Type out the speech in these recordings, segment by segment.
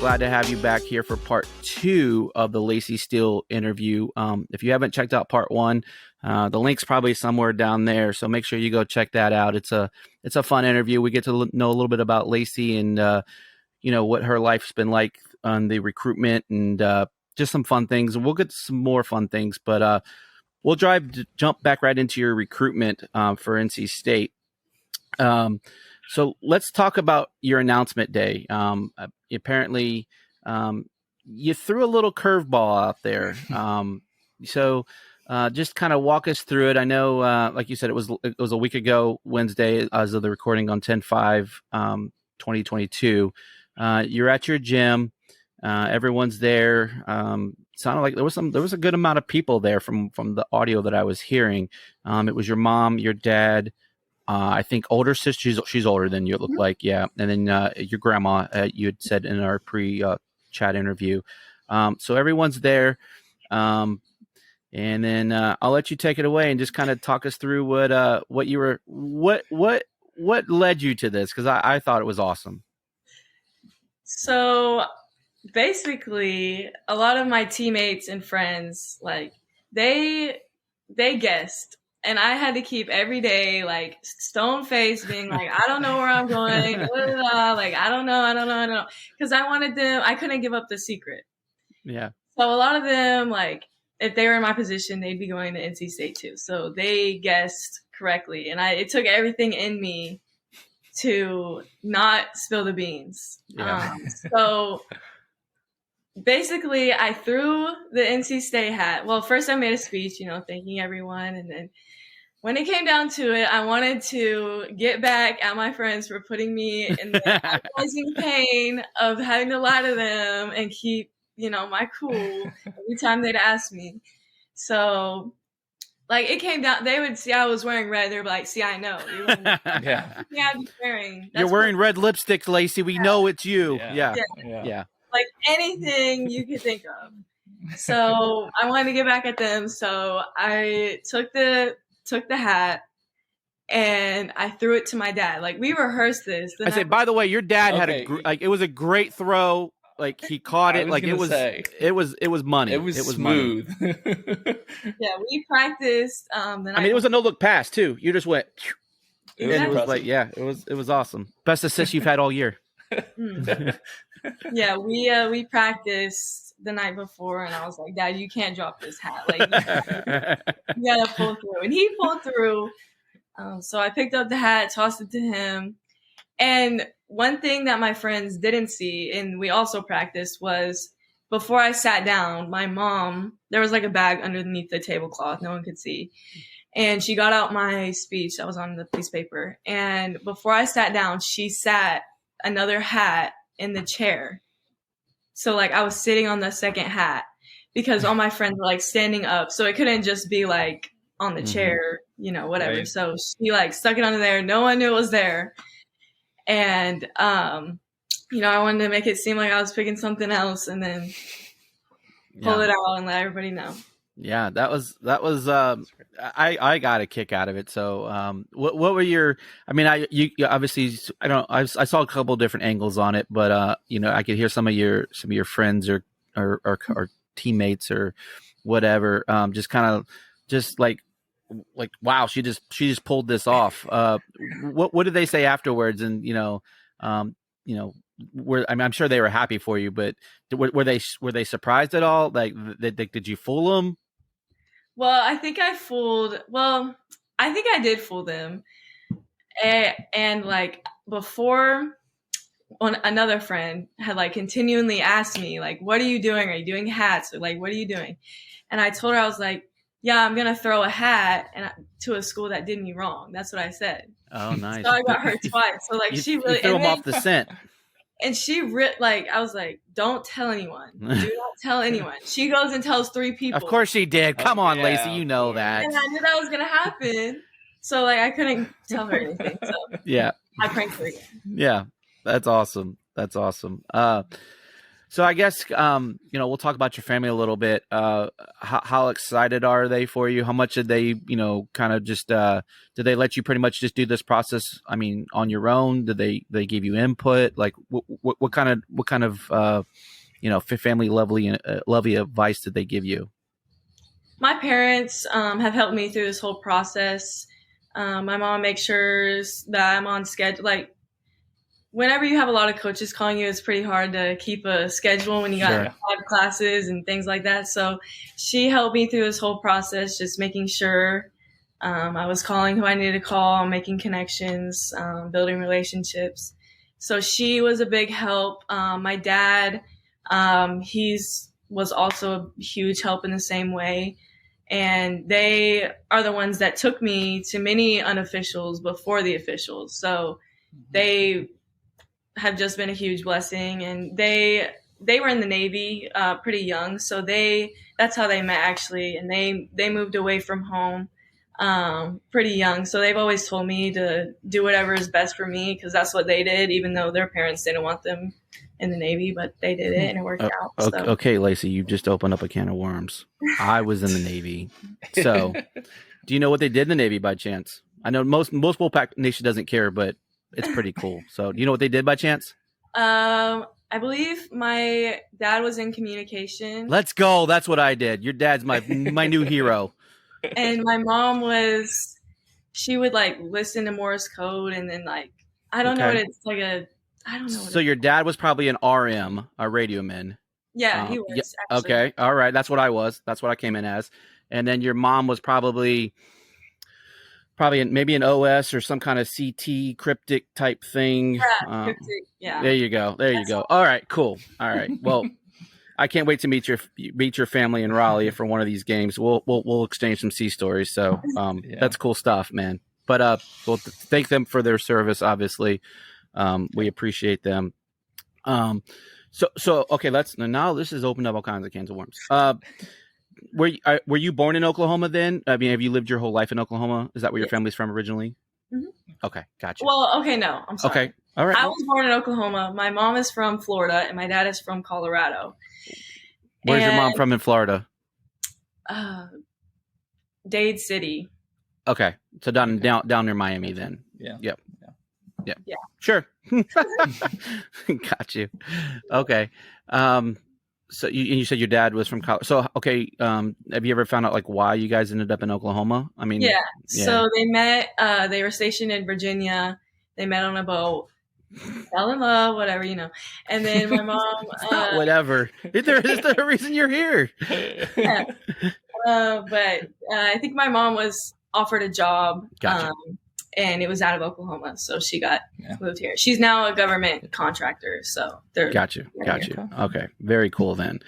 glad to have you back here for part 2 of the Laci Steele interview. If you haven't checked out part 1, the link's probably somewhere down there, so make sure you go check that out. It's a fun interview. We get to know a little bit about Laci and what her life's been like on the recruitment and just some fun things. And we'll get to some more fun things, but we'll jump back right into your recruitment for NC State. So let's talk about your announcement day. Apparently, you threw a little curveball out there. So just kind of walk us through it. I know, like you said, it was a week ago, Wednesday, as of the recording on 10/5/2022. You're at your gym. Everyone's there. Sounded like there was a good amount of people there from the audio that I was hearing. It was your mom, your dad. I think older sister. She's older than you. It looked like, yeah. And then your grandma. You had said in our pre-chat interview. So everyone's there, and then I'll let you take it away and just kind of talk us through what led you to this, because I thought it was awesome. So basically, a lot of my teammates and friends, like they guessed. And I had to keep every day, like, stone faced, being like, I don't know where I'm going. Like, I don't know. Because I couldn't give up the secret. Yeah. So a lot of them, like, if they were in my position, they'd be going to NC State too. So they guessed correctly. And it took everything in me to not spill the beans. Yeah. So basically, I threw the NC State hat. Well, first I made a speech, thanking everyone. And then when it came down to it, I wanted to get back at my friends for putting me in the agonizing pain of having to lie to them and keep, my cool every time they'd ask me. So, like, it came down, they would see I was wearing red. They're like, see, I know. Yeah. Yeah, I'm wearing. You're wearing red lipstick, Laci. We know it's you. Yeah. Like anything you could think of. So I wanted to get back at them. So I took the hat and I threw it to my dad. Like, we rehearsed this. I say, by the way, your dad had it was a great throw. Like, he caught it. Like, it was money. It was smooth. Yeah, we practiced. It was a no look pass too. You just went. It was like, it was awesome. Best assist you've had all year. Yeah, we practiced the night before, and I was like, Dad, you can't drop this hat. Like, you gotta pull through. And he pulled through. So I picked up the hat, tossed it to him. And one thing that my friends didn't see, and we also practiced, was before I sat down, my mom, there was like a bag underneath the tablecloth no one could see. And she got out my speech that was on the piece of paper. And before I sat down, she sat another hat in the chair. So, like, I was sitting on the second hat because all my friends were, like, standing up. So it couldn't just be, like, on the chair, whatever. Right. So she, like, stuck it under there. No one knew it was there. And, I wanted to make it seem like I was picking something else and then pull it out and let everybody know. Yeah, that was I got a kick out of it. So what were your, you obviously, I saw a couple of different angles on it, but I could hear some of your friends or teammates or whatever just like wow, she just pulled this off. What did they say afterwards? And I'm sure they were happy for you, but were they surprised at all? Like, did you fool them? Well, I think I did fool them. And like, before, another friend had, like, continually asked me, like, what are you doing? Are you doing hats? Or, like, what are you doing? And I told her, I was like, yeah, I'm going to throw a hat to a school that did me wrong. That's what I said. Oh, nice. So I got her twice. So, like, she really... You threw them off the scent. And she, I was like, don't tell anyone. Do not tell anyone. She goes and tells 3 people. Of course she did. Come on, yeah. Laci, you know that. And I knew that was going to happen. So, like, I couldn't tell her anything. So yeah. I pranked her again. Yeah. That's awesome. So I guess we'll talk about your family a little bit. How excited are they for you? How much did they kind of just did they let you pretty much just do this process? I mean, on your own? Did they give you input? Like what kind of family lovely advice did they give you? My parents have helped me through this whole process. My mom makes sure that I'm on schedule. Like, whenever you have a lot of coaches calling you, it's pretty hard to keep a schedule when you got 5 classes and things like that. So she helped me through this whole process, just making sure I was calling who I needed to call, making connections, building relationships. So she was a big help. My dad, was also a huge help in the same way. And they are the ones that took me to many unofficials before the officials. So they have just been a huge blessing. And they were in the Navy pretty young. So that's how they met, actually. And they moved away from home pretty young. So they've always told me to do whatever is best for me, because that's what they did, even though their parents didn't want them in the Navy, but they did it and it worked out. So. Okay, Laci, you just opened up a can of worms. I was in the Navy. So do you know what they did in the Navy by chance? I know most Wolfpack Nation doesn't care, but it's pretty cool. So do you know what they did by chance? I believe my dad was in communication. Let's go. That's what I did. Your dad's my new hero. And my mom she would like listen to Morse code, and then like, I don't know what it's like I don't know. So your dad was probably an RM, a radio man. Yeah, he was. Yeah, okay. All right. That's what I was. That's what I came in as. And then your mom was probably maybe an OS or some kind of CT cryptic type thing. Yeah, cryptic. Yeah. There you go. There you go. All right. Cool. All right. Well, I can't wait to meet your family in Raleigh for one of these games. We'll exchange some sea stories. So that's cool stuff, man. But we'll thank them for their service. Obviously, we appreciate them. So okay, now this has opened up all kinds of cans of worms. Were you born in Oklahoma then? I mean, have you lived your whole life in Oklahoma? Is that where your family's from originally? Mm-hmm. Okay, gotcha. Well, okay, no, I'm sorry. Okay, all right. I was born in Oklahoma. My mom is from Florida, and my dad is from Colorado. Where's your mom from in Florida? Dade City. Okay, so down near Miami then. Yeah. Yep. Yeah. Sure. Got you. Okay. So you said your dad was from Colorado. So okay. Have you ever found out like why you guys ended up in Oklahoma? I mean, yeah. So they met. They were stationed in Virginia. They met on a boat. Fell in love, whatever, And then my mom. Not whatever. Is there a reason you're here? Yeah. But I think my mom was offered a job. Gotcha. And it was out of Oklahoma, so she got moved here. She's now a government contractor, so they're got you. Okay, very cool then.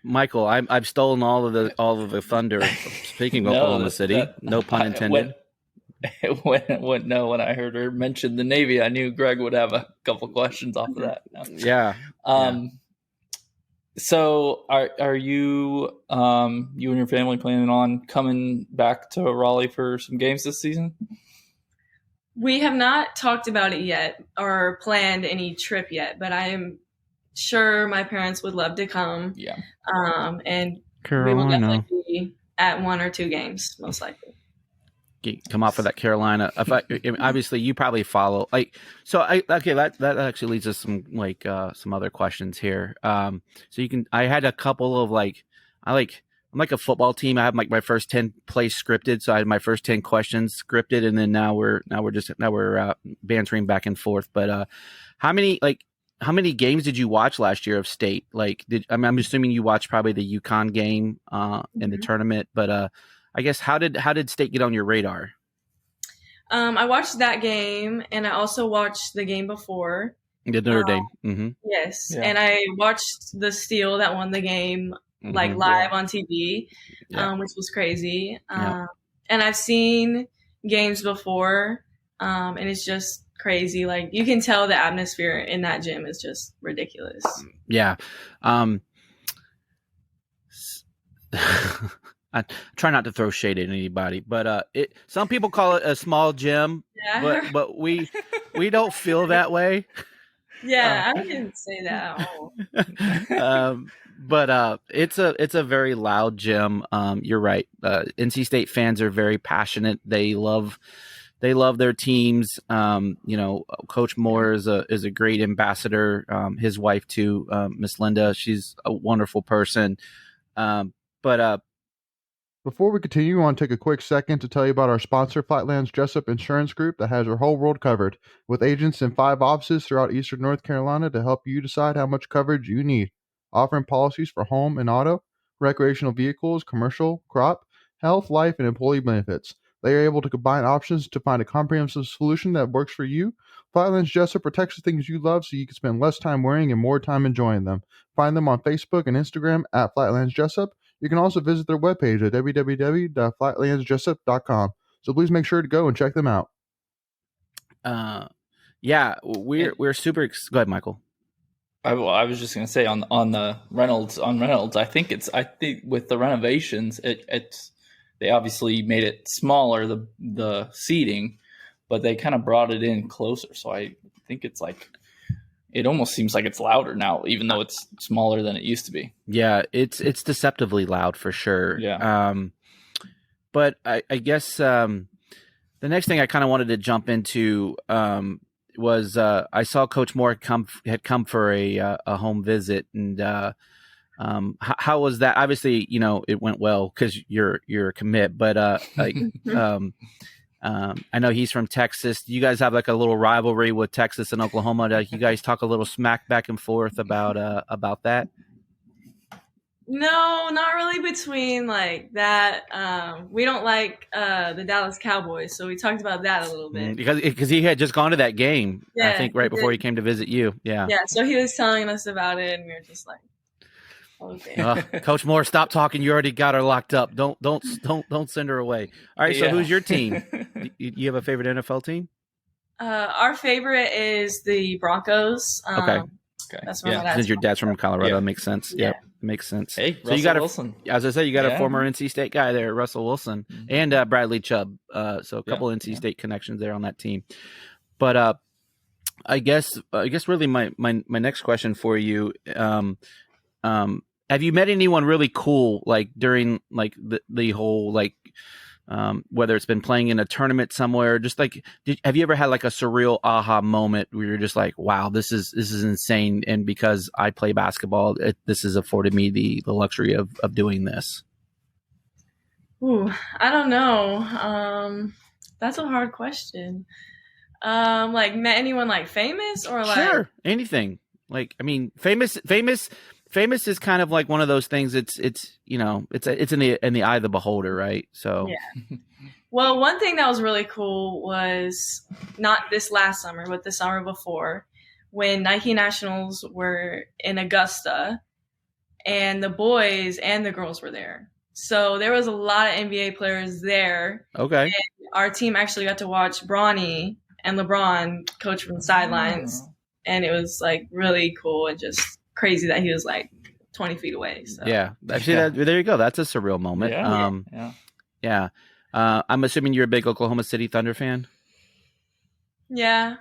Michael, I've stolen all of the thunder. Speaking of Oklahoma City, no pun intended. When I heard her mention the Navy, I knew Greg would have a couple questions off of that. Yeah. So are you you and your family planning on coming back to Raleigh for some games this season? We have not talked about it yet or planned any trip yet, but I am sure my parents would love to come. Yeah. And Carolina. we will definitely be at 1 or 2 games, most likely. Come off of that Carolina. Obviously, you probably follow that actually leads us some other questions here. So you can. I had a couple of I'm like a football team. I have my first 10 plays scripted, so I had my first 10 questions scripted, and then now we're bantering back and forth. But how many games did you watch last year of state? I'm assuming you watched probably the UConn game in the tournament, but I guess how did state get on your radar? I watched that game, and I also watched the game before. The Notre Dame. Mm-hmm. Yes, and I watched the Steele that won the game. Live on TV, which was crazy. And I've seen games before, and it's just crazy. Like, you can tell the atmosphere in that gym is just ridiculous. Yeah. I try not to throw shade at anybody, but some people call it a small gym, but we don't feel that way. Yeah, I didn't say that at all. But it's a very loud gym. You're right. NC State fans are very passionate. They love their teams. Coach Moore is a great ambassador. His wife too, Miss Linda. She's a wonderful person. But Before we continue, I want to take a quick second to tell you about our sponsor, Flatlands Jessup Insurance Group, that has your whole world covered, with agents in 5 offices throughout eastern North Carolina to help you decide how much coverage you need. Offering policies for home and auto, recreational vehicles, commercial, crop, health, life, and employee benefits. They are able to combine options to find a comprehensive solution that works for you. Flatlands Jessup protects the things you love so you can spend less time worrying and more time enjoying them. Find them on Facebook and Instagram at Flatlands Jessup. You can also visit their webpage at www.flatlandsjessup.com. So please make sure to go and check them out. we're super. Go ahead, Michael. I was just going to say on the Reynolds, I think with the renovations, it's they obviously made it smaller, the seating, but they kind of brought it in closer. So I think it's like, it almost seems like it's louder now, even though it's smaller than it used to be. Yeah, it's deceptively loud for sure. Yeah. But I guess the next thing I kind of wanted to jump into was I saw Coach Moore had come for a home visit, and how was that? Obviously, it went well because you're a commit, but I know he's from Texas. You guys have like a little rivalry with Texas and Oklahoma. You guys talk a little smack back and forth about that? No, not really between like that. We don't like the Dallas Cowboys, so we talked about that a little bit. Because he had just gone to that game, Yeah, I think, right before he came to visit you. Yeah. Yeah, so he was telling us about it, and we were just like, okay. Coach Moore, stop talking. You already got her locked up. Don't send her away. All right. So who's your team? You have a favorite NFL team? Our favorite is the Broncos. Okay. That's where Since your dad's from Colorado, Yeah. That makes sense. Yeah. Yep. Makes sense. Hey, so Russell Wilson. As I said, you got a former NC State guy there, Russell Wilson, and Bradley Chubb. So a couple NC State connections there on that team. But I guess really my next question for you, have you met anyone really cool like during like the whole like whether it's been playing in a tournament somewhere, just like have you ever had like a surreal aha moment where you're just like, wow, this is insane, and because I play basketball, this has afforded me the luxury of doing this? Ooh, I don't know. That's a hard question. Like met anyone like famous or like sure, anything. Like, I mean, famous is kind of like one of those things. It's in the eye of the beholder, right? So yeah. Well, one thing that was really cool was not this last summer, but the summer before, when Nike Nationals were in Augusta, and the boys and the girls were there. So there was a lot of NBA players there. Okay. And our team actually got to watch Bronny and LeBron coach from the sidelines, and it was like really cool and just crazy that he was like 20 feet away. So. Yeah, actually, there you go. That's a surreal moment. Yeah. I'm assuming you're a big Oklahoma City Thunder fan. Yeah.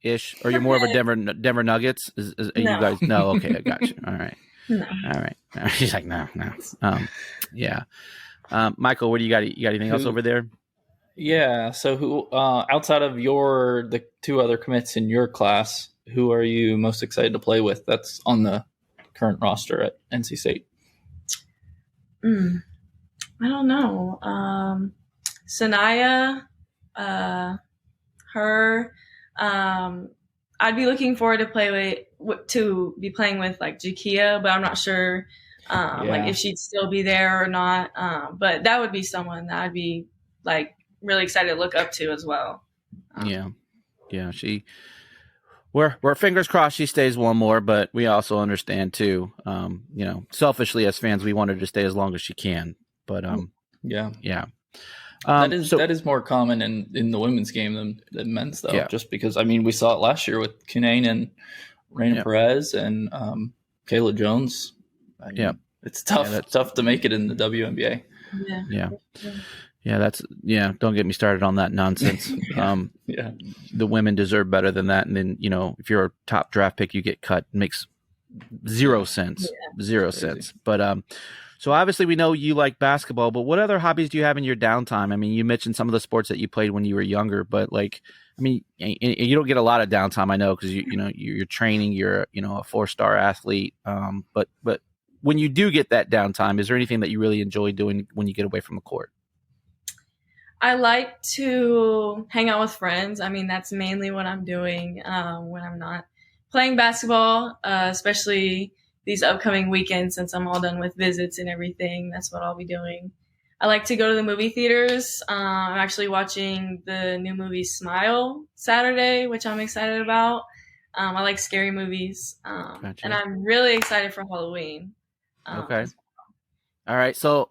Ish, or you're more of a Denver Nuggets? No. You guys? No. Okay, I got you. All right. No. All right. She's like, no. Yeah. Michael, what do you got? You got anything else over there? Yeah. So who outside of the two other commits in your class, who are you most excited to play with that's on the current roster at NC State? I don't know. Sanaya, her. I'd be looking forward to be playing with like Jakia, but I'm not sure like if she'd still be there or not. But that would be someone that I'd be like really excited to look up to as well. Yeah. We're fingers crossed she stays one more, but we also understand too. Selfishly as fans, we want her to stay as long as she can. But yeah. That is more common in the women's game than men's though. Yeah. Just because we saw it last year with Kinane and Raina Perez and Kayla Jones. It's tough to make it in the WNBA. Yeah, don't get me started on that nonsense. Yeah. The women deserve better than that. And then, if you're a top draft pick, you get cut. It makes zero sense. Zero sense. But so obviously we know you like basketball, but what other hobbies do you have in your downtime? I mean, you mentioned some of the sports that you played when you were younger, but you don't get a lot of downtime, I know, because you're training, you're a 4-star athlete. But when you do get that downtime, is there anything that you really enjoy doing when you get away from the court? I like to hang out with friends. I mean, that's mainly what I'm doing when I'm not playing basketball, especially these upcoming weekends since I'm all done with visits and everything. That's what I'll be doing. I like to go to the movie theaters. I'm actually watching the new movie Smile Saturday, which I'm excited about. I like scary movies. Gotcha. And I'm really excited for Halloween. Okay. All right. So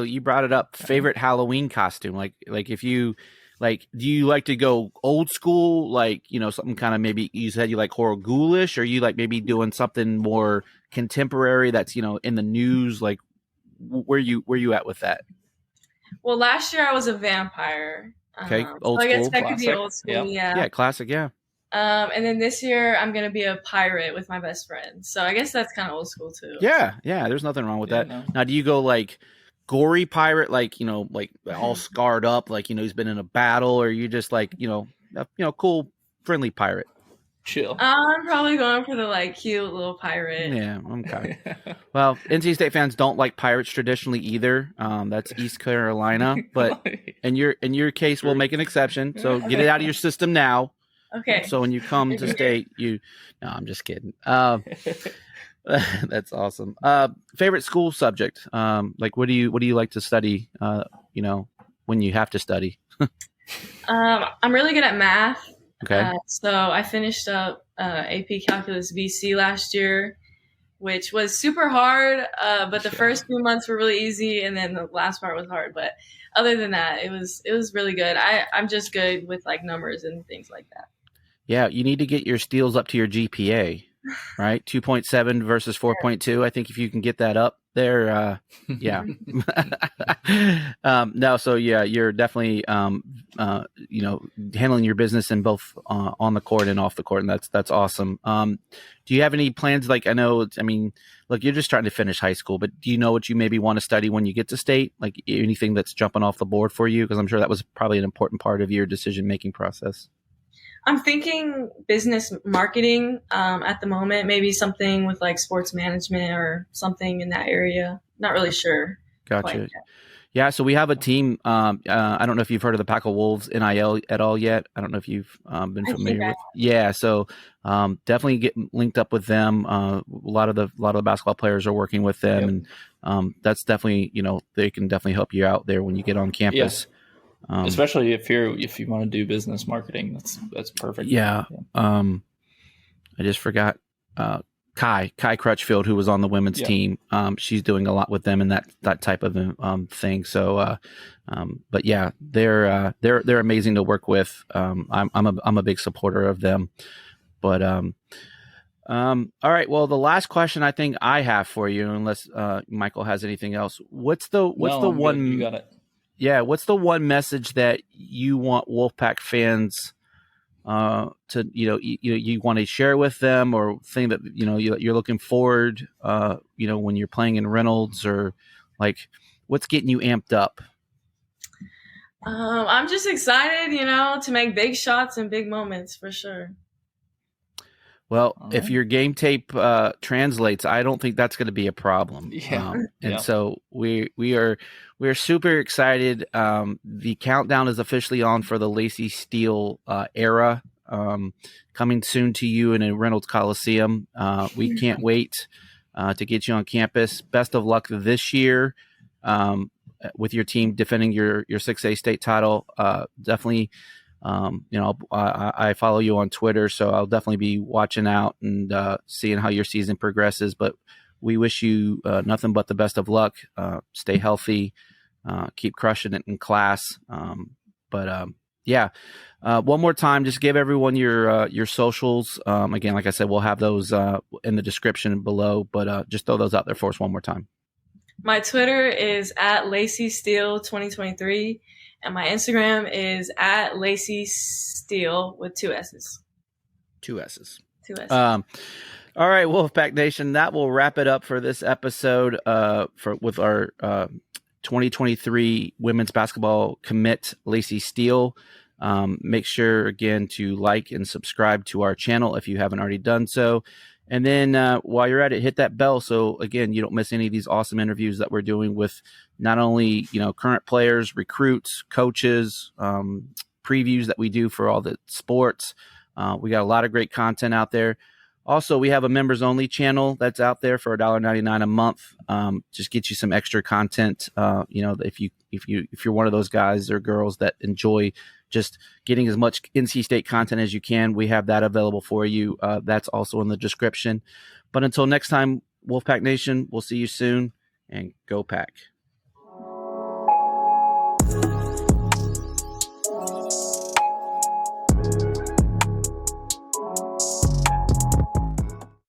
you brought it up. Favorite Halloween costume? Like if you do you like to go old school? Something kind of, maybe you said you like horror ghoulish, or you like maybe doing something more contemporary that's, in the news? Like where you at with that? Well, last year I was a vampire. Okay. Old so I guess school. that could be Classic. old school. Yeah. Yeah. Classic. Yeah. And then this year I'm going to be a pirate with my best friend. So I guess that's kind of old school too. Yeah. There's nothing wrong with that. No. Now, do you go like gory pirate, like all scarred up, like he's been in a battle, or you just like cool, friendly pirate? Chill. I'm probably going for the cute little pirate. Yeah. Okay. Well, NC State fans don't like pirates traditionally either. That's East Carolina, but in your case, we'll make an exception. So get it out of your system now. Okay. So when you come to state, no, I'm just kidding. That's awesome. Favorite school subject? What do you like to study? When you have to study. I'm really good at math. Okay. So I finished up AP Calculus VC last year, which was super hard. But the first few months were really easy, and then the last part was hard. But other than that, it was really good. I'm just good with numbers and things like that. Yeah, you need to get your steals up to your GPA, right? 2.7 versus 4.2. I think if you can get that up there, yeah. No, so yeah, you're definitely, handling your business in both on the court and off the court, and that's awesome. Do you have any plans? Look, you're just trying to finish high school, but do you know what you maybe want to study when you get to state? Like anything that's jumping off the board for you? Because I'm sure that was probably an important part of your decision-making process. I'm thinking business marketing at the moment, maybe something with sports management or something in that area. Not really sure. Gotcha. Yeah, so we have a team. I don't know if you've heard of the Packle Wolves NIL at all yet. I don't know if you've been familiar with. Yeah, so definitely get linked up with them. A lot of the basketball players are working with them, and that's definitely they can definitely help you out there when you get on campus. Yeah. Especially if you want to do business marketing, that's perfect. Yeah. I just forgot Kai Crutchfield, who was on the women's team. She's doing a lot with them and that type of thing. So, but yeah, they're amazing to work with. I'm a big supporter of them. But all right. Well, the last question I think I have for you, unless Michael has anything else, what's the one? Good. You got it. Yeah, what's the one message that you want Wolfpack fans to you want to share with them, or thing that you're looking forward when you're playing in Reynolds, or what's getting you amped up? I'm just excited, to make big shots and big moments for sure. Well, if your game tape translates, I don't think that's going to be a problem. Yeah. So we're super excited. The countdown is officially on for the Laci Steele era, coming soon to you in a Reynolds Coliseum. We can't wait to get you on campus. Best of luck this year with your team defending your 6A state title. Definitely. I follow you on Twitter, so I'll definitely be watching out and seeing how your season progresses. But we wish you nothing but the best of luck. Stay healthy, keep crushing it in class. One more time, just give everyone your socials. Again, like I said, we'll have those in the description below, but just throw those out there for us one more time. My Twitter is at Laci Steele 2023, and my Instagram is at Laci Steele with 2 S's. 2 S's. 2 S's. All right, Wolfpack Nation, that will wrap it up for this episode with our 2023 women's basketball commit, Laci Steele. Make sure, again, to like and subscribe to our channel if you haven't already done so. And then while you're at it, hit that bell so, again, you don't miss any of these awesome interviews that we're doing with not only, current players, recruits, coaches, previews that we do for all the sports. We got a lot of great content out there. Also, we have a members only channel that's out there for $1.99 a month. Just get you some extra content. If you're one of those guys or girls that enjoy just getting as much NC State content as you can, we have that available for you. That's also in the description. But until next time, Wolfpack Nation, we'll see you soon, and go Pack.